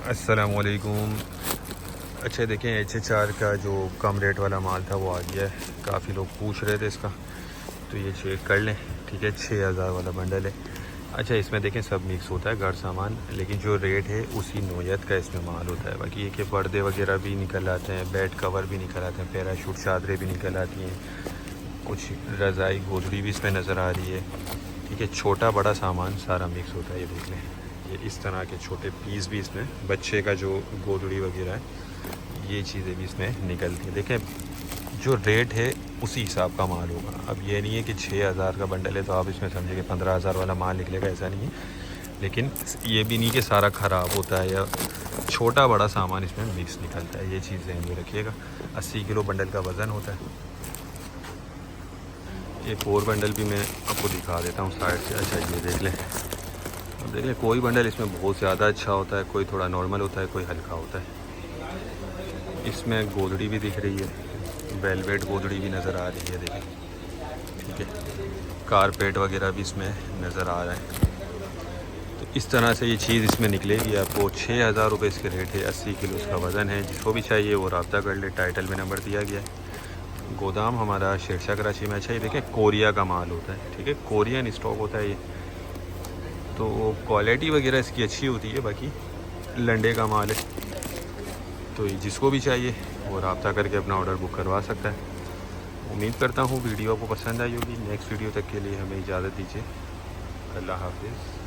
अस्सलामुअलैकुम। अच्छा देखें, HHR का जो कम रेट वाला माल था वो आ गया है। काफ़ी लोग पूछ रहे थे इसका, तो ये चेक कर लें। ठीक है, 6000 वाला बंडल है। अच्छा, इसमें देखें सब मिक्स होता है घर सामान, लेकिन जो रेट है उसी नोयत का इसमें माल होता है। बाकी ये कि पर्दे वगैरह भी निकल आते हैं, बेड कवर भी निकल आते हैं, पैराशूट चादरें भी निकल आती हैं, कुछ रज़ाई गोदड़ी भी इसमें नज़र आ रही है। ठीक है, छोटा बड़ा सामान सारा मिक्स होता है। ये देख लें, ये इस तरह के छोटे पीस भी इसमें, बच्चे का जो गोदड़ी वगैरह है ये चीज़ें भी इसमें निकलती हैं। देखें, जो रेट है उसी हिसाब का माल होगा। अब ये नहीं है कि 6000 का बंडल है तो आप इसमें समझे कि 15000 वाला माल निकलेगा, ऐसा नहीं है। लेकिन ये भी नहीं कि सारा ख़राब होता है या छोटा बड़ा सामान इसमें मिक्स निकलता है। ये चीज़ ध्यान में रखिएगा। 80 किलो बंडल का वज़न होता है। एक और बंडल भी मैं आपको दिखा देता हूँ साइड से। अच्छा, ये देख लें। अब देख लें, कोई बंडल इसमें बहुत ज़्यादा अच्छा होता है, कोई थोड़ा नॉर्मल होता है, कोई हल्का होता है। इसमें गोदड़ी भी दिख रही है, वेलवेट गोदड़ी भी नज़र आ रही है, देखें। ठीक है, कारपेट वगैरह भी इसमें नज़र आ रहा है। तो इस तरह से ये चीज़ इसमें निकलेगी आपको। 6000 रुपये इसके रेट है, 80 किलो इसका वज़न है। जिसको भी चाहिए वो रब्ता कर ले, टाइटल में नंबर दिया गया है। गोदाम हमारा शेरशाह कराची में। अच्छा, ये देखें कोरिया का माल होता है। ठीक है, कोरियन स्टॉक होता है ये, तो क्वालिटी वगैरह इसकी अच्छी होती है। बाकी लंडे का माल है, तो ये जिसको भी चाहिए वो रब्ता करके अपना ऑर्डर बुक करवा सकता है। उम्मीद करता हूँ वीडियो आपको पसंद आई होगी। नेक्स्ट वीडियो तक के लिए हमें इजाज़त दीजिए। अल्लाह हाफिज़।